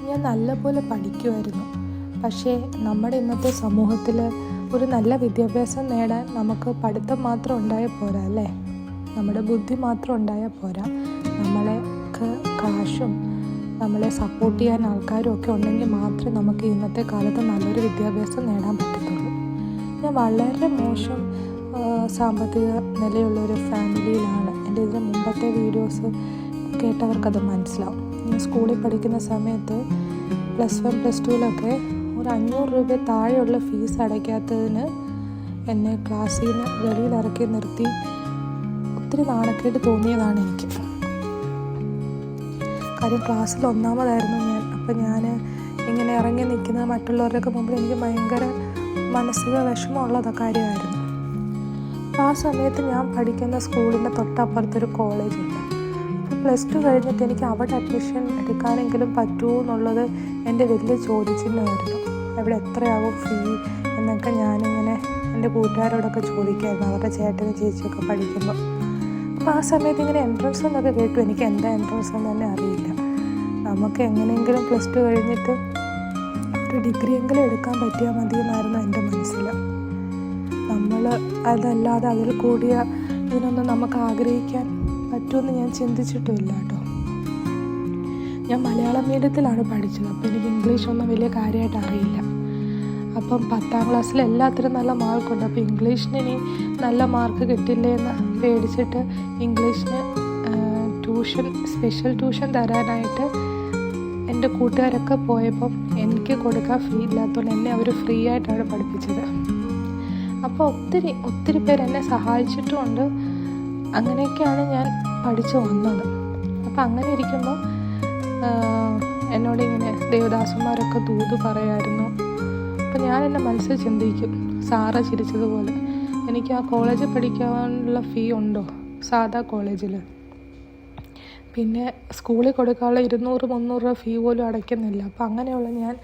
ഞാൻ നല്ലപോലെ പഠിക്കുമായിരുന്നു. പക്ഷേ നമ്മുടെ ഇന്നത്തെ സമൂഹത്തിൽ ഒരു നല്ല വിദ്യാഭ്യാസം നേടാൻ നമുക്ക് പഠിത്തം മാത്രം ഉണ്ടായാൽ പോരാ അല്ലേ? നമ്മുടെ ബുദ്ധി മാത്രം ഉണ്ടായാൽ പോരാ. നമ്മളെക്ക് കാശും നമ്മളെ സപ്പോർട്ട് ചെയ്യാൻ ആൾക്കാരും ഒക്കെ ഉണ്ടെങ്കിൽ മാത്രമേ നമുക്ക് ഇന്നത്തെ കാലത്ത് നല്ലൊരു വിദ്യാഭ്യാസം നേടാൻ പറ്റത്തുള്ളൂ. ഞാൻ വളരെ മോശം സാമ്പത്തിക നിലയുള്ളൊരു ഫാമിലിയിലാണ്. എൻ്റെ ഇതിന് മുമ്പത്തെ വീഡിയോസ് കേട്ടവർക്കത് മനസ്സിലാവും. ഞാൻ സ്കൂളിൽ പഠിക്കുന്ന സമയത്ത് +1 +2 ഒരു 500 രൂപ താഴെയുള്ള ഫീസ് അടയ്ക്കാത്തതിന് എന്നെ ക്ലാസ്സിൽ നിന്ന് വെളിയിലിറക്കി നിർത്തി ഒത്തിരി നാണക്കേട് തോന്നിയതാണ് എനിക്ക്. കാര്യം ക്ലാസ്സിൽ ഒന്നാമതായിരുന്നു ഞാൻ. അപ്പം ഞാൻ ഇങ്ങനെ ഇറങ്ങി നിൽക്കുന്നത് മറ്റുള്ളവരുടെയൊക്കെ മുമ്പിൽ എനിക്ക് ഭയങ്കര മാനസിക വിഷമമുള്ള കാര്യമായിരുന്നു. അപ്പോൾ ആ സമയത്ത് ഞാൻ പഠിക്കുന്ന സ്കൂളിൻ്റെ തൊട്ടപ്പുറത്തൊരു കോളേജുണ്ട്. അപ്പോൾ +2 കഴിഞ്ഞിട്ട് എനിക്ക് അവിടെ അഡ്മിഷൻ എടുക്കാനെങ്കിലും പറ്റുമോ എന്നുള്ളത് എൻ്റെ വലിയ ചോദ്യചിഹ്നമായിരുന്നു. അവിടെ എത്രയാവും ഫീ എന്നൊക്കെ ഞാനിങ്ങനെ എൻ്റെ കൂട്ടുകാരോടൊക്കെ ചോദിക്കുമായിരുന്നു, അവരുടെ ചേട്ടനും ചേച്ചിയൊക്കെ പഠിക്കുമ്പോൾ. അപ്പോൾ ആ സമയത്ത് ഇങ്ങനെ എൻട്രൻസ് എന്നൊക്കെ കേട്ടു. എനിക്ക് എന്താ എൻട്രൻസ് എന്ന് തന്നെ അറിയില്ല. നമുക്ക് എങ്ങനെയെങ്കിലും +2 കഴിഞ്ഞിട്ട് ഒരു ഡിഗ്രിയെങ്കിലും എടുക്കാൻ പറ്റിയാൽ മതി എന്നായിരുന്നു എൻ്റെ മനസ്സിൽ. നമ്മൾ അതല്ലാതെ അതിൽ കൂടിയ ഇതിനൊന്നും നമുക്ക് ആഗ്രഹിക്കാൻ പറ്റുമെന്ന് ഞാൻ ചിന്തിച്ചിട്ടുമില്ല കേട്ടോ. ഞാൻ മലയാളം മീഡിയത്തിലാണ് പഠിച്ചത്. അപ്പോൾ എനിക്ക് ഇംഗ്ലീഷൊന്നും വലിയ കാര്യമായിട്ട് അറിയില്ല. അപ്പം 10ാം ക്ലാസ്സിൽ എല്ലാത്തിനും നല്ല മാർക്കുണ്ട്. അപ്പോൾ ഇംഗ്ലീഷിന് ഇനി നല്ല മാർക്ക് കിട്ടില്ലേ എന്ന് പേടിച്ചിട്ട് ഇംഗ്ലീഷിന് സ്പെഷ്യൽ ട്യൂഷൻ തരാനായിട്ട് എൻ്റെ കൂട്ടുകാരൊക്കെ പോയപ്പം എനിക്ക് കൊടുക്കാൻ ഫീ ഇല്ലാത്തതുകൊണ്ട് എന്നെ അവർ ഫ്രീ ആയിട്ടാണ് പഠിപ്പിച്ചത്. അപ്പോൾ ഒത്തിരി പേര് എന്നെ സഹായിച്ചിട്ടുമുണ്ട്. അങ്ങനെയൊക്കെയാണ് ഞാൻ പഠിച്ചു വന്നത്. അപ്പം അങ്ങനെ ഇരിക്കുമ്പോൾ എന്നോടിങ്ങനെ ദേവദാസന്മാരൊക്കെ ദൂത് പറയായിരുന്നു. അപ്പം ഞാൻ എൻ്റെ മനസ്സിൽ ചിന്തിക്കും, സാറ ചിരിച്ചതുപോലെ എനിക്ക് ആ കോളേജിൽ പഠിക്കാനുള്ള ഫീ ഉണ്ടോ സാധാ കോളേജിൽ? പിന്നെ സ്കൂളിൽ കൊടുക്കാനുള്ള 200-300 രൂപ ഫീ പോലും അടയ്ക്കുന്നില്ല. അപ്പം അങ്ങനെയുള്ള ഞാൻ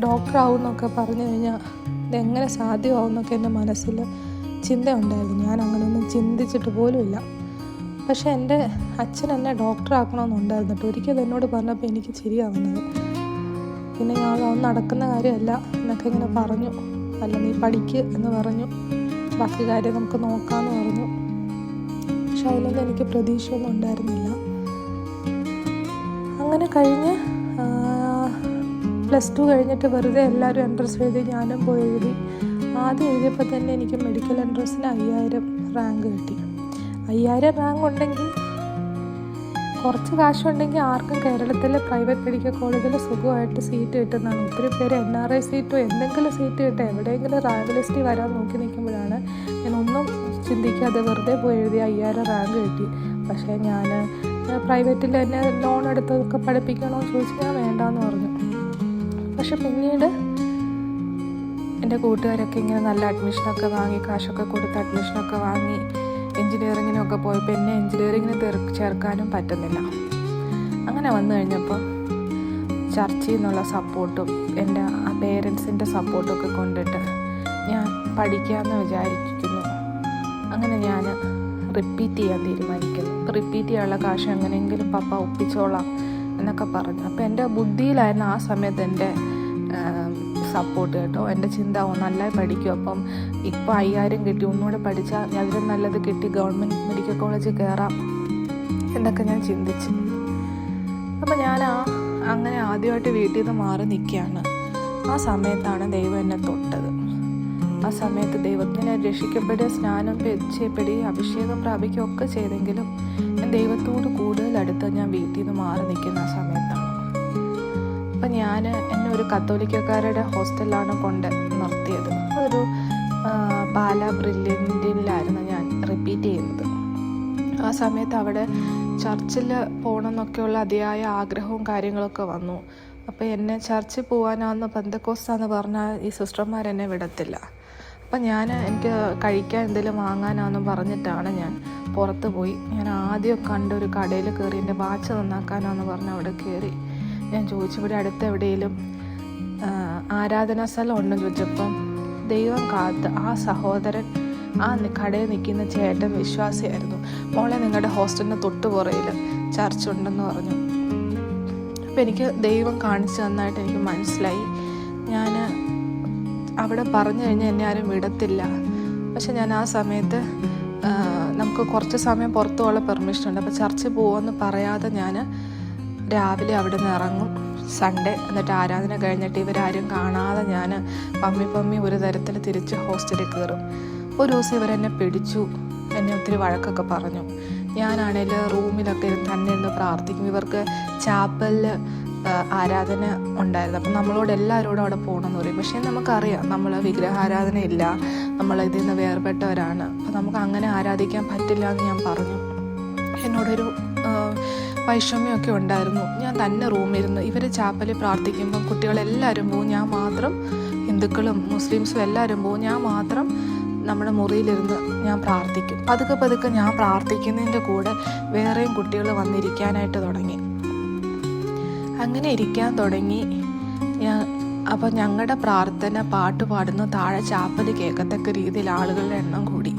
ഡോക്ടറാവും എന്നൊക്കെ പറഞ്ഞു കഴിഞ്ഞാൽ ഇതെങ്ങനെ സാധ്യമാവും എന്നൊക്കെ എൻ്റെ മനസ്സിൽ ചിന്ത ഉണ്ടായിരുന്നു. ഞാൻ അങ്ങനെയൊന്നും ചിന്തിച്ചിട്ട് പോലുമില്ല. പക്ഷേ എൻ്റെ അച്ഛൻ എന്നെ ഡോക്ടറാക്കണമെന്നുണ്ടായിരുന്നു കേട്ടോ. ഒരിക്കലും എന്നോട് പറഞ്ഞപ്പോൾ എനിക്ക് ചിരിയാവുന്നത്. പിന്നെ ഞാൻ അതൊന്നും നടക്കുന്ന കാര്യമല്ല എന്നൊക്കെ ഇങ്ങനെ പറഞ്ഞു. അല്ല, നീ പഠിക്ക് എന്ന് പറഞ്ഞു, ബാക്കി കാര്യം നമുക്ക് നോക്കാമെന്ന് പറഞ്ഞു. പക്ഷെ അതിലൊന്നും എനിക്ക് പ്രതീക്ഷയൊന്നും ഉണ്ടായിരുന്നില്ല. അങ്ങനെ കഴിഞ്ഞ് +2 കഴിഞ്ഞിട്ട് വെറുതെ എല്ലാവരും എൻട്രൻസ് എഴുതി, ഞാനും പോയി എഴുതി. ആദ്യം എഴുതിയപ്പോൾ തന്നെ എനിക്ക് മെഡിക്കൽ എൻട്രൻസിന് 5000 റാങ്ക് കിട്ടി. 5000 റാങ്ക് ഉണ്ടെങ്കിൽ, കുറച്ച് കാശുണ്ടെങ്കിൽ ആർക്കും കേരളത്തിലെ പ്രൈവറ്റ് മെഡിക്കൽ കോളേജിൽ സുഖമായിട്ട് സീറ്റ് കിട്ടുന്നതാണ്. ഒത്തിരി പേര് NRI സീറ്റോ എന്തെങ്കിലും സീറ്റ് കിട്ടുക, എവിടെയെങ്കിലും റാങ്ക് ലിസ്റ്റിൽ വരാൻ നോക്കി നിൽക്കുമ്പോഴാണ് ഞാനൊന്നും ചിന്തിക്കാതെ വെറുതെ പോയി എഴുതി 5000 റാങ്ക് കിട്ടി. പക്ഷേ ഞാൻ പ്രൈവറ്റിൽ തന്നെ ലോൺ എടുത്തൊക്കെ പഠിപ്പിക്കണമെന്ന് ചോദിച്ചാൽ ഞാൻ വേണ്ടാന്ന് പറഞ്ഞു. പക്ഷെ പിന്നീട് എൻ്റെ കൂട്ടുകാരൊക്കെ ഇങ്ങനെ നല്ല അഡ്മിഷനൊക്കെ വാങ്ങി, കാശൊക്കെ കൊടുത്ത് അഡ്മിഷനൊക്കെ വാങ്ങി എൻജിനീയറിങ്ങിനൊക്കെ പോയപ്പോൾ എന്നെ എൻജിനീയറിങ്ങിന് ചേർക്കാനും പറ്റുന്നില്ല. അങ്ങനെ വന്നു കഴിഞ്ഞപ്പോൾ ചർച്ചിൽ നിന്നുള്ള സപ്പോർട്ടും എൻ്റെ പേരൻസിൻ്റെ സപ്പോർട്ടും ഒക്കെ കൊണ്ടിട്ട് ഞാൻ പഠിക്കാമെന്ന് വിചാരിക്കുന്നു. അങ്ങനെ ഞാൻ റിപ്പീറ്റ് ചെയ്യാൻ തീരുമാനിക്കുന്നു. റിപ്പീറ്റ് ചെയ്യാനുള്ള കാശ് എങ്ങനെയെങ്കിലും പപ്പ ഒപ്പിച്ചോളാം എന്നൊക്കെ പറഞ്ഞു. അപ്പോൾ എൻ്റെ ബുദ്ധിയിലായിരുന്നു ആ സമയത്ത് എൻ്റെ സപ്പോർട്ട് കേട്ടോ. എൻ്റെ ചിന്ത നന്നായി പഠിക്കും, അപ്പം ഇപ്പോൾ 5000 കിട്ടി, ഒന്നുകൂടെ പഠിച്ചാൽ അതിലും നല്ലത് കിട്ടി ഗവൺമെൻറ് മെഡിക്കൽ കോളേജിൽ കയറാം എന്നൊക്കെ ഞാൻ ചിന്തിച്ചു. അപ്പം ഞാൻ അങ്ങനെ ആദ്യമായിട്ട് വീട്ടിൽ നിന്ന് മാറി നിൽക്കുകയാണ്. ആ സമയത്താണ് ദൈവം എന്നെ തൊട്ടത്. ആ സമയത്ത് ദൈവത്തിനെ രക്ഷിക്കപ്പെടുക, സ്നാനം ചെയ്യപ്പെടുകയും അഭിഷേകം പ്രാപിക്കുകയും ഒക്കെ ചെയ്തെങ്കിലും ഞാൻ ദൈവത്തോട് കൂടുതൽ അടുത്ത് ഞാൻ വീട്ടിൽ നിന്ന് മാറി നിൽക്കുന്ന ആ സമയത്താണ്. അപ്പം ഞാൻ എന്നെ ഒരു കത്തോലിക്കക്കാരുടെ ഹോസ്റ്റലിലാണ് കൊണ്ട് നിർത്തിയത്. അതൊരു പാലാ ബ്രില്യൻറ്റിലായിരുന്നു ഞാൻ റിപ്പീറ്റ് ചെയ്യുന്നത്. ആ സമയത്ത് അവിടെ ചർച്ചിൽ പോകണമെന്നൊക്കെയുള്ള അതിയായ ആഗ്രഹവും കാര്യങ്ങളൊക്കെ വന്നു. അപ്പോൾ എന്നെ ചർച്ചിൽ പോകാനാന്ന് പെന്തക്കോസ്താന്ന് പറഞ്ഞാൽ ഈ സിസ്റ്റർമാരെന്നെ വിടത്തില്ല. അപ്പം എനിക്ക് കഴിക്കാൻ എന്തെങ്കിലും വാങ്ങാനാന്ന് പറഞ്ഞിട്ടാണ് ഞാൻ പുറത്ത് പോയി. ഞാൻ ആദ്യം കണ്ട ഒരു കടയിൽ കയറി എൻ്റെ വാച്ച് നന്നാക്കാനാന്ന് പറഞ്ഞ് അവിടെ കയറി. ഞാൻ ചോദിച്ചു, ഇവിടെ അടുത്ത് എവിടെയെങ്കിലും ആരാധനാ സ്ഥലം ഉണ്ടെന്ന് ചോദിച്ചപ്പം ദൈവം കാത്ത് ആ സഹോദരൻ ആ കടയിൽ നിൽക്കുന്ന ചേട്ടൻ വിശ്വാസിയായിരുന്നു. മോളെ, നിങ്ങളുടെ ഹോസ്റ്റലിന് തൊട്ടുപുറയിൽ ചർച്ച് ഉണ്ടെന്ന് പറഞ്ഞു. അപ്പോൾ എനിക്ക് ദൈവം കാണിച്ചു തന്നായിട്ട് എനിക്ക് മനസ്സിലായി. ഞാൻ അവിടെ പറഞ്ഞു കഴിഞ്ഞാൽ എന്നെ ആരും വിടത്തില്ല. പക്ഷെ ഞാൻ ആ സമയത്ത് നമുക്ക് കുറച്ച് സമയം പുറത്തു പോകാനുള്ള പെർമിഷൻ ഉണ്ട്. അപ്പോൾ ചർച്ചിൽ പോകുമെന്ന് പറയാതെ ഞാൻ രാവിലെ അവിടെ നിന്ന് ഇറങ്ങും സൺഡേ. എന്നിട്ട് ആരാധന കഴിഞ്ഞിട്ട് ഇവരാരും കാണാതെ ഞാൻ പമ്മി ഒരു തരത്തിൽ തിരിച്ച് ഹോസ്റ്റലിൽ കയറും. ഒരു ദിവസം ഇവരെന്നെ പിടിച്ചു, എന്നെ ഒത്തിരി വഴക്കൊക്കെ പറഞ്ഞു. ഞാനാണെങ്കിൽ റൂമിലൊക്കെ തന്നെ ഇരുന്ന് പ്രാർത്ഥിക്കും. ഇവർക്ക് ചാപ്പലിൽ ആരാധന ഉണ്ടായിരുന്നു. അപ്പം നമ്മളോട് എല്ലാവരോടും അവിടെ പോകണമെന്ന് പറയും. പക്ഷേ നമുക്കറിയാം നമ്മൾ വിഗ്രഹാരാധന ഇല്ല, നമ്മൾ ഇതിൽ നിന്ന് വേർപെട്ടവരാണ്, അപ്പം നമുക്ക് അങ്ങനെ ആരാധിക്കാൻ പറ്റില്ല എന്ന് ഞാൻ പറഞ്ഞു. എന്നോടൊരു വൈഷമ്യമൊക്കെ ഉണ്ടായിരുന്നു. ഞാൻ തന്നെ റൂമിലിരുന്ന് ഇവർ ചാപ്പലിൽ പ്രാർത്ഥിക്കുമ്പം കുട്ടികളെല്ലാവരും പോവും, ഞാൻ മാത്രം, ഹിന്ദുക്കളും മുസ്ലിംസും എല്ലാവരും പോവും, ഞാൻ മാത്രം നമ്മുടെ മുറിയിലിരുന്ന് ഞാൻ പ്രാർത്ഥിക്കും. പതുക്കെ ഞാൻ പ്രാർത്ഥിക്കുന്നതിൻ്റെ കൂടെ വേറെയും കുട്ടികൾ വന്നിരിക്കാനായിട്ട് തുടങ്ങി. അങ്ങനെ ഇരിക്കാൻ തുടങ്ങി. അപ്പോൾ ഞങ്ങളുടെ പ്രാർത്ഥന പാട്ട് പാടുന്ന താഴെ ചാപ്പല് കേൾക്കത്തക്ക രീതിയിൽ ആളുകളുടെ എണ്ണം കൂടി.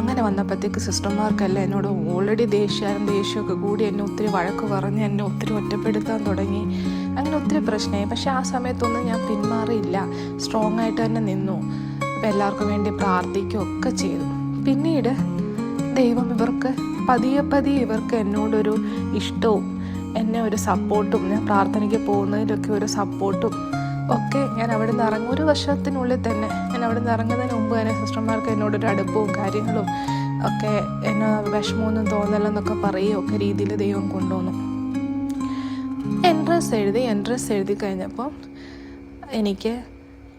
അങ്ങനെ വന്നപ്പോഴത്തേക്ക് സിസ്റ്റർമാർക്കെല്ലാം എന്നോട് ഓൾറെഡി ദേഷ്യമൊക്കെ കൂടി എന്നെ ഒത്തിരി വഴക്ക് പറഞ്ഞ് എന്നെ ഒത്തിരി ഒറ്റപ്പെടുത്താൻ തുടങ്ങി. അങ്ങനെ ഒത്തിരി പ്രശ്നമായി. പക്ഷെ ആ സമയത്തൊന്നും ഞാൻ പിന്മാറിയില്ല, സ്ട്രോങ് ആയിട്ട് തന്നെ നിന്നു. അപ്പോൾ എല്ലാവർക്കും വേണ്ടി പ്രാർത്ഥിക്കുകയൊക്കെ ചെയ്തു. പിന്നീട് ദൈവം ഇവർക്ക് പതിയെ ഇവർക്ക് എന്നോടൊരു ഇഷ്ടവും എന്നെ ഒരു സപ്പോർട്ടും, ഞാൻ പ്രാർത്ഥനയ്ക്ക് പോകുന്നതിലൊക്കെ ഒരു സപ്പോർട്ടും ഒക്കെ ഞാൻ അവിടെ നിന്ന് ഇറങ്ങും. ഒരു വർഷത്തിനുള്ളിൽ തന്നെ ഞാൻ അവിടെ നിന്ന് ഇറങ്ങുന്നതിന് മുമ്പ് തന്നെ സിസ്റ്റർമാർക്ക് എന്നോടൊരു അടുപ്പവും കാര്യങ്ങളും ഒക്കെ എന്നെ വിഷമമൊന്നും തോന്നലെന്നൊക്കെ പറയുകയൊക്കെ രീതിയിൽ ദൈവം കൊണ്ടുവന്നു. എൻട്രൻസ് എഴുതി കഴിഞ്ഞപ്പോൾ എനിക്ക്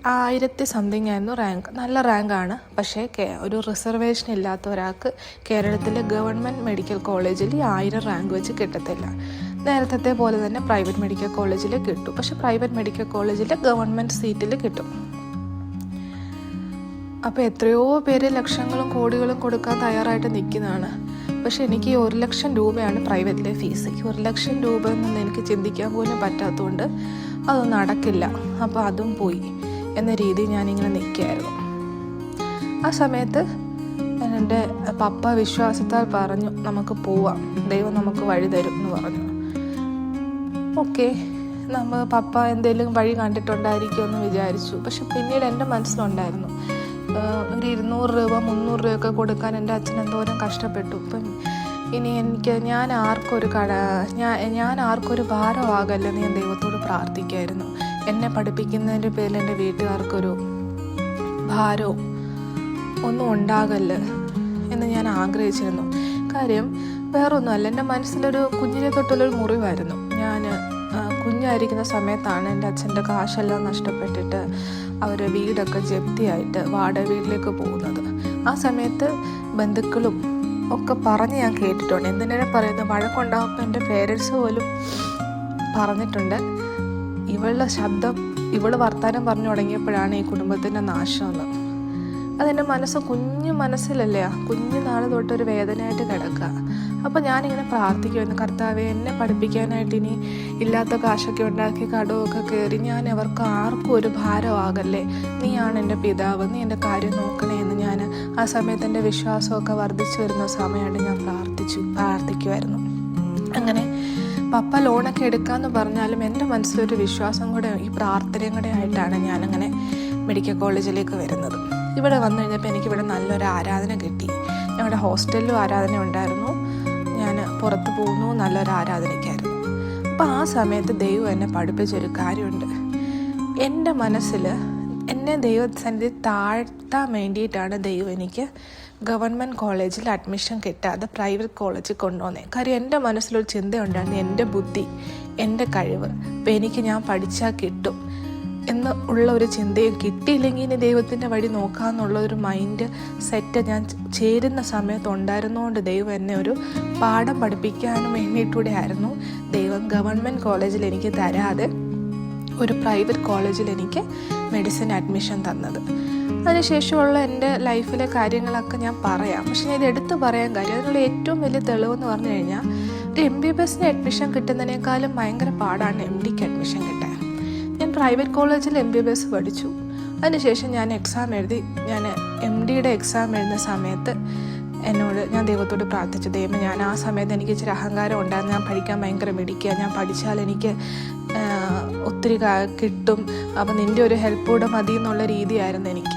1000 സംതിങ് ആയിരുന്നു റാങ്ക്. നല്ല റാങ്കാണ്. പക്ഷേ ഒരു റിസർവേഷൻ ഇല്ലാത്ത ഒരാൾക്ക് കേരളത്തിലെ ഗവൺമെൻറ് മെഡിക്കൽ കോളേജിൽ 1000 റാങ്ക് വെച്ച് കിട്ടത്തില്ല. നേരത്തെ പോലെ തന്നെ പ്രൈവറ്റ് മെഡിക്കൽ കോളേജിൽ കിട്ടും. പക്ഷെ പ്രൈവറ്റ് മെഡിക്കൽ കോളേജിൽ ഗവൺമെൻറ് സീറ്റിൽ കിട്ടും. അപ്പോൾ എത്രയോ പേര് ലക്ഷങ്ങളും കോടികളും കൊടുക്കാൻ തയ്യാറായിട്ട് നിൽക്കുന്നതാണ്. പക്ഷെ എനിക്ക് 1 ലക്ഷം രൂപയാണ് പ്രൈവറ്റിലെ ഫീസ്. 1 ലക്ഷം രൂപ എന്നൊന്നും എനിക്ക് ചിന്തിക്കാൻ പോലും പറ്റാത്തതുകൊണ്ട് അതൊന്നും നടക്കില്ല. അപ്പോൾ അതും പോയി എന്ന രീതി ഞാനിങ്ങനെ നിൽക്കുകയായിരുന്നു. ആ സമയത്ത് എൻ്റെ പപ്പ വിശ്വാസത്താൽ പറഞ്ഞു, നമുക്ക് പോവാം, ദൈവം നമുക്ക് വഴി തരും എന്ന് പറഞ്ഞു. ഓക്കെ, പപ്പ എന്തെങ്കിലും വഴി കണ്ടിട്ടുണ്ടായിരിക്കുമെന്ന് വിചാരിച്ചു. പക്ഷെ പിന്നീട് എൻ്റെ മനസ്സിലുണ്ടായിരുന്നു ഒരു 200 രൂപ 300 രൂപയൊക്കെ കൊടുക്കാൻ എൻ്റെ അച്ഛൻ എന്തോരം കഷ്ടപ്പെട്ടു. ഇപ്പം ഇനി ഞാൻ ആർക്കൊരു ഭാരമാകല്ലെന്ന് ഞാൻ ദൈവത്തോട് പ്രാർത്ഥിക്കുമായിരുന്നു. എന്നെ പഠിപ്പിക്കുന്നതിൻ്റെ പേരിൽ എൻ്റെ വീട്ടുകാർക്കൊരു ഭാരവും ഒന്നും ഉണ്ടാകല്ല എന്ന് ഞാൻ ആഗ്രഹിച്ചിരുന്നു. കാര്യം വേറൊന്നുമല്ല, എൻ്റെ മനസ്സിലൊരു കുഞ്ഞിനെ തൊട്ടുള്ളൊരു മുറിവായിരുന്നു. ഞാൻ കുഞ്ഞായിരിക്കുന്ന സമയത്താണ് എൻ്റെ അച്ഛൻ്റെ കാശെല്ലാം നഷ്ടപ്പെട്ടിട്ട് അവർ വീടൊക്കെ ജപ്തിയായിട്ട് വാടക വീട്ടിലേക്ക് പോകുന്നത്. ആ സമയത്ത് ബന്ധുക്കളും ഒക്കെ പറഞ്ഞ് ഞാൻ കേട്ടിട്ടുണ്ട്. എന്തിനാണ് പറയുന്നത്, വഴക്കുണ്ടാകുമ്പോൾ എൻ്റെ പേരൻസ് പോലും പറഞ്ഞിട്ടുണ്ട്, ഇവളുടെ ശബ്ദം, ഇവള് വർത്താനം പറഞ്ഞു തുടങ്ങിയപ്പോഴാണ് ഈ കുടുംബത്തിൻ്റെ നാശമെന്ന്. അതെൻ്റെ കുഞ്ഞു മനസ്സിലല്ലേ, കുഞ്ഞു നാൾ തൊട്ടൊരു വേദനയായിട്ട് കിടക്കുക. അപ്പോൾ ഞാനിങ്ങനെ പ്രാർത്ഥിക്കുമായിരുന്നു, കർത്താവേ എന്നെ പഠിപ്പിക്കാനായിട്ട് ഇനി ഇല്ലാത്ത കാശൊക്കെ ഉണ്ടാക്കി കടമൊക്കെ കയറി ഞാൻ അവർക്ക് ആർക്കും ഒരു ഭാരമാകല്ലേ, നീയാണ് എൻ്റെ പിതാവ്, നീ എൻ്റെ കാര്യം നോക്കണേ എന്ന് ഞാൻ ആ സമയത്ത് എൻ്റെ വിശ്വാസമൊക്കെ വർദ്ധിച്ചു വരുന്ന സമയമായിട്ട് ഞാൻ പ്രാർത്ഥിക്കുമായിരുന്നു. അങ്ങനെ പപ്പ ലോണൊക്കെ എടുക്കാമെന്ന് പറഞ്ഞാലും എൻ്റെ മനസ്സിലൊരു വിശ്വാസം കൂടെ ഈ പ്രാർത്ഥനയും കൂടെ ആയിട്ടാണ് ഞാനങ്ങനെ മെഡിക്കൽ കോളേജിലേക്ക് വരുന്നത്. ഇവിടെ വന്നു കഴിഞ്ഞപ്പോൾ എനിക്കിവിടെ നല്ലൊരു ആരാധന കിട്ടി. ഞങ്ങളുടെ ഹോസ്റ്റലിലും ആരാധന ഉണ്ടായിരുന്നു, ഞാൻ പുറത്ത് പോകുന്നു നല്ലൊരു ആരാധനയ്ക്കായിരുന്നു. അപ്പോൾ ആ സമയത്ത് ദൈവം എന്നെ പഠിപ്പിച്ചൊരു കാര്യമുണ്ട്. എൻ്റെ മനസ്സിൽ എന്നെ ദൈവസന്നിധി താഴ്ത്താൻ വേണ്ടിയിട്ടാണ് ദൈവം എനിക്ക് ഗവൺമെൻറ് കോളേജിൽ അഡ്മിഷൻ കിട്ടാതെ പ്രൈവറ്റ് കോളേജിൽ കൊണ്ടുവന്നേ. കാര്യം എൻ്റെ മനസ്സിലൊരു ചിന്തയുണ്ടായിരുന്നു, എൻ്റെ ബുദ്ധി, എൻ്റെ കഴിവ്, അപ്പോൾ ഞാൻ പഠിച്ചാൽ കിട്ടും എന്ന് ഉള്ള ഒരു ചിന്തയും, കിട്ടിയില്ലെങ്കിൽ ഇനി ദൈവത്തിൻ്റെ വഴി നോക്കാമെന്നുള്ളൊരു മൈൻഡ് സെറ്റ് ഞാൻ ചേരുന്ന സമയത്ത് ഉണ്ടായിരുന്നതുകൊണ്ട് ദൈവം എന്നെ ഒരു പാഠം പഠിപ്പിക്കാനും വേണ്ടിയിട്ടൂടെ ആയിരുന്നു ദൈവം ഗവൺമെൻറ് കോളേജിൽ എനിക്ക് തരാതെ ഒരു പ്രൈവറ്റ് കോളേജിൽ എനിക്ക് മെഡിസിൻ അഡ്മിഷൻ തന്നത്. അതിനുശേഷമുള്ള എൻ്റെ ലൈഫിലെ കാര്യങ്ങളൊക്കെ ഞാൻ പറയാം. പക്ഷേ ഞാൻ ഇത് എടുത്ത് പറയാൻ കാര്യം, അതിനുള്ള ഏറ്റവും വലിയ തെളിവെന്ന് പറഞ്ഞു കഴിഞ്ഞാൽ ഒരു MBBS അഡ്മിഷൻ കിട്ടുന്നതിനേക്കാളും ഭയങ്കര പാടാണ് MDക്ക് അഡ്മിഷൻ കിട്ടാൻ. ഞാൻ പ്രൈവറ്റ് കോളേജിൽ MBBS പഠിച്ചു. അതിനുശേഷം ഞാൻ എക്സാം എഴുതി. ഞാൻ MDയുടെ എക്സാം എഴുതുന്ന സമയത്ത് ഞാൻ ദൈവത്തോട് പ്രാർത്ഥിച്ചു, ദൈവം ഞാൻ ആ സമയത്ത് എനിക്ക് ഇച്ചിരി അഹങ്കാരം ഉണ്ടായിരുന്നു, ഞാൻ പഠിക്കാൻ ഭയങ്കര മിടിക്കുക, ഞാൻ പഠിച്ചാൽ എനിക്ക് ഒത്തിരി കിട്ടും, അപ്പം നിൻ്റെ ഒരു ഹെൽപ്പ് കൂടെ മതി എന്നുള്ള രീതിയായിരുന്നു എനിക്ക്.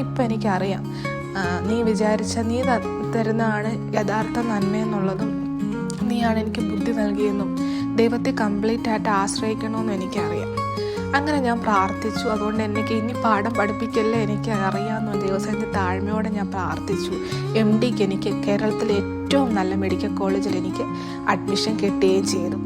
ഇപ്പം എനിക്കറിയാം നീ വിചാരിച്ച നീ തരുന്നതാണ് യഥാർത്ഥ നന്മയെന്നുള്ളതും, നീയാണ് എനിക്ക് ബുദ്ധി നൽകിയെന്നും ദൈവത്തെ കംപ്ലീറ്റ് ആയിട്ട് ആശ്രയിക്കണമെന്നും എനിക്കറിയാം. അങ്ങനെ ഞാൻ പ്രാർത്ഥിച്ചു. അതുകൊണ്ട് എനിക്ക് ഇനി പാഠം പഠിപ്പിക്കല്ലേ, എനിക്ക് അറിയാമെന്ന് ദൈവസേനത്തെ താഴ്മയോടെ ഞാൻ പ്രാർത്ഥിച്ചു. MDക്ക് എനിക്ക് കേരളത്തിലെ ഏറ്റവും നല്ല മെഡിക്കൽ കോളേജിൽ എനിക്ക് അഡ്മിഷൻ കിട്ടുകയും ചെയ്തു.